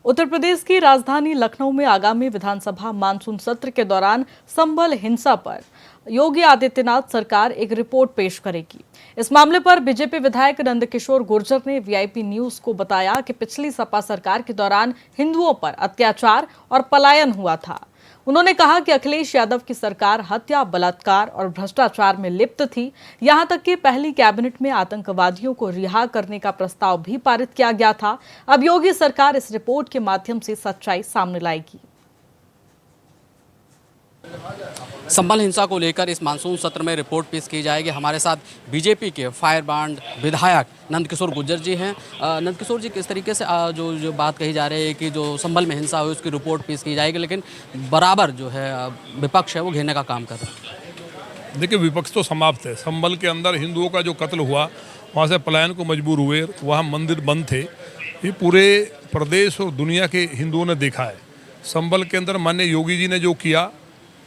उत्तर प्रदेश की राजधानी लखनऊ में आगामी विधानसभा मानसून सत्र के दौरान संभल हिंसा पर योगी आदित्यनाथ सरकार एक रिपोर्ट पेश करेगी। इस मामले पर बीजेपी विधायक नंदकिशोर गुर्जर ने वीआईपी न्यूज को बताया कि पिछली सपा सरकार के दौरान हिंदुओं पर अत्याचार और पलायन हुआ था। उन्होंने कहा कि अखिलेश यादव की सरकार हत्या, बलात्कार और भ्रष्टाचार में लिप्त थी। यहां तक कि पहली कैबिनेट में आतंकवादियों को रिहा करने का प्रस्ताव भी पारित किया गया था। अब योगी सरकार इस रिपोर्ट के माध्यम से सच्चाई सामने लाएगी। संभल हिंसा को लेकर इस मानसून सत्र में रिपोर्ट पेश की जाएगी। हमारे साथ बीजेपी के फायर ब्रांड विधायक नंदकिशोर गुर्जर जी हैं। नंदकिशोर जी, किस तरीके से जो बात कही जा रही है कि जो संभल में हिंसा हुई उसकी रिपोर्ट पेश की जाएगी, लेकिन बराबर जो है विपक्ष है वो घेरने का काम कर रहा है। देखिए, विपक्ष तो समाप्त है। संभल के अंदर हिंदुओं का जो कत्ल हुआ, वहाँ से पलायन को मजबूर हुए, वहाँ मंदिर बंद थे, ये पूरे प्रदेश और दुनिया के हिंदुओं ने देखा है। संभल के अंदर माननीय योगी जी ने जो किया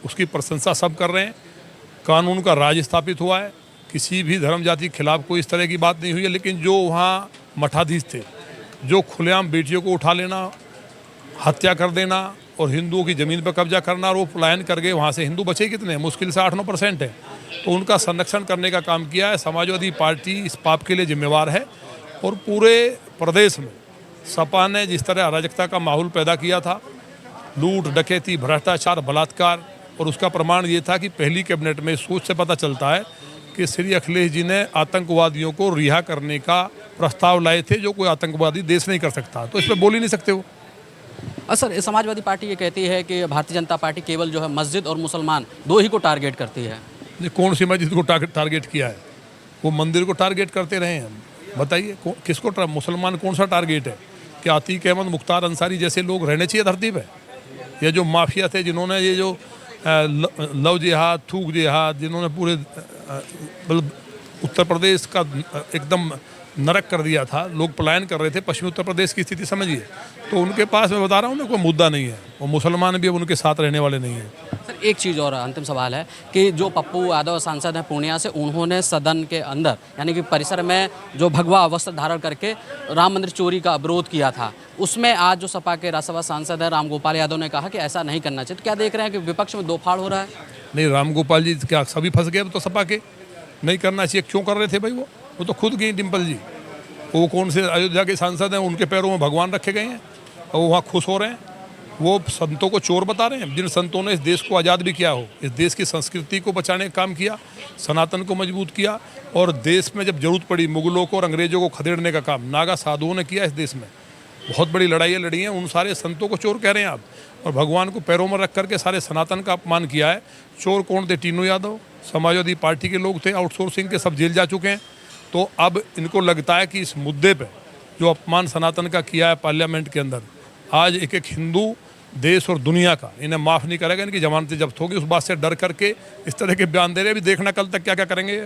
उसकी प्रशंसा सब कर रहे हैं। कानून का राज स्थापित हुआ है, किसी भी धर्म जाति के खिलाफ कोई इस तरह की बात नहीं हुई है। लेकिन जो वहाँ मठाधीश थे, जो खुलेआम बेटियों को उठा लेना, हत्या कर देना और हिंदुओं की ज़मीन पर कब्जा करना, और वो पलायन कर गए, वहाँ से हिंदू बचे कितने हैं? मुश्किल से 8-9% है। तो उनका संरक्षण करने का काम किया है। समाजवादी पार्टी इस पाप के लिए जिम्मेवार है। और पूरे प्रदेश में सपा ने जिस तरह अराजकता का माहौल पैदा किया था, लूट, डकैती, भ्रष्टाचार, बलात्कार, और उसका प्रमाण ये था कि पहली कैबिनेट में सोच से पता चलता है कि श्री अखिलेश जी ने आतंकवादियों को रिहा करने का प्रस्ताव लाए थे, जो कोई आतंकवादी देश नहीं कर सकता। तो इस पर बोल ही नहीं सकते वो। सर, समाजवादी पार्टी ये कहती है कि भारतीय जनता पार्टी केवल जो है मस्जिद और मुसलमान दो ही को टारगेट करती है। ये कौन सी मस्जिद को टारगेट किया है? वो मंदिर को टारगेट करते रहे हैं। बताइए किसको? मुसलमान कौन सा टारगेट है? कि आतिक अहमद, मुख्तार अंसारी जैसे लोग रहने चाहिए धरती पर? या जो माफिया थे, जिन्होंने ये जो लव जिहाद, थूक जिहाद, जिन्होंने पूरे मतलब उत्तर प्रदेश का एकदम नरक कर दिया था, लोग पलायन कर रहे थे। पश्चिमी उत्तर प्रदेश की स्थिति समझिए। तो उनके पास, मैं बता रहा हूँ ना, कोई मुद्दा नहीं है। वो मुसलमान भी अब उनके साथ रहने वाले नहीं हैं। सर, एक चीज़ और अंतिम सवाल है कि जो पप्पू यादव सांसद हैं पूर्णिया से, उन्होंने सदन के अंदर यानी कि परिसर में जो भगवा वस्त्र धारण करके राम मंदिर चोरी का विरोध किया था, उसमें आज जो सपा के राज्यसभा सांसद है रामगोपाल यादव ने कहा कि ऐसा नहीं करना चाहिए। तो क्या देख रहे हैं कि विपक्ष में दो फाड़ हो रहा है? नहीं, रामगोपाल जी क्या सभी फंस गए? तो सपा के नहीं करना चाहिए। क्यों कर रहे थे भाई? वो तो खुद गई डिम्पल जी। वो कौन से अयोध्या के सांसद हैं? उनके पैरों में भगवान रखे गए हैं और वो वहाँ खुश हो रहे हैं। वो संतों को चोर बता रहे हैं, जिन संतों ने इस देश को आज़ाद भी किया हो, इस देश की संस्कृति को बचाने का काम किया, सनातन को मजबूत किया, और देश में जब जरूरत पड़ी मुगलों को और अंग्रेजों को खदेड़ने का काम नागा साधुओं ने किया। इस देश में बहुत बड़ी लड़ाइयाँ लड़ी हैं। उन सारे संतों को चोर कह रहे हैं आप, और भगवान को पैरों में रख करके सारे सनातन का अपमान किया है। चोर कौन थे? टीनू यादव, समाजवादी पार्टी के लोग थे, आउटसोर्सिंग के, सब जेल जा चुके हैं। तो अब इनको लगता है कि इस मुद्दे पे जो अपमान सनातन का किया है पार्लियामेंट के अंदर, आज एक एक हिंदू देश और दुनिया का इन्हें माफ़ नहीं करेगा। इनकी जमानतें जब्त होगी। उस बात से डर करके इस तरह के बयान दे रहे हैं। अभी देखना कल तक क्या क्या करेंगे।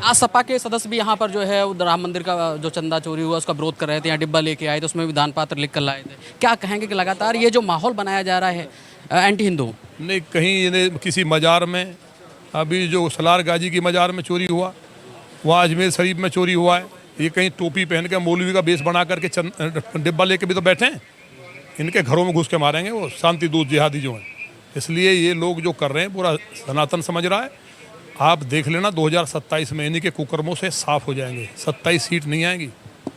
आज सपा के सदस्य भी यहाँ पर जो है राम मंदिर का जो चंदा चोरी हुआ उसका विरोध कर रहे थे, यहाँ डिब्बा लेके आए थे, उसमें भी दान पात्र लिख कर लाए थे। क्या कहेंगे कि लगातार ये जो माहौल बनाया जा रहा है एंटी हिंदू? नहीं, कहीं इन्हें किसी मज़ार में, अभी जो सलार गाजी की मज़ार में चोरी हुआ, वहाँ अजमेर शरीफ में चोरी हुआ है। ये कहीं टोपी पहन के मौलवी का बेस बना करके डिब्बा लेके भी तो बैठे हैं। इनके घरों में घुस के मारेंगे वो शांति दूत जिहादी जो हैं। इसलिए ये लोग जो कर रहे हैं पूरा सनातन समझ रहा है। आप देख लेना 2027 में इन्हीं के कुकर्मों से साफ हो जाएंगे। 27 सीट नहीं आएंगी।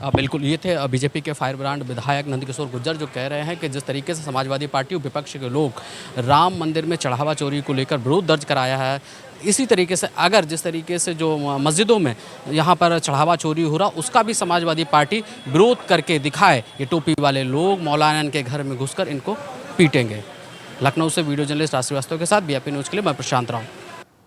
बिल्कुल, ये थे बीजेपी के फायर ब्रांड विधायक नंदकिशोर गुर्जर, जो कह रहे हैं कि जिस तरीके से समाजवादी पार्टी और विपक्ष के लोग राम मंदिर में चढ़ावा चोरी को लेकर विरोध दर्ज कराया है, इसी तरीके से अगर जिस तरीके से जो मस्जिदों में यहाँ पर चढ़ावा चोरी हो रहा उसका भी समाजवादी पार्टी विरोध करके दिखाए, ये टोपी वाले लोग मौलाना के घर में घुसकर इनको पीटेंगे। लखनऊ से वीडियो जर्नलिस्ट राज श्रीवास्तव के साथ वीआईपी न्यूज़ के लिए मैं प्रशांत राव।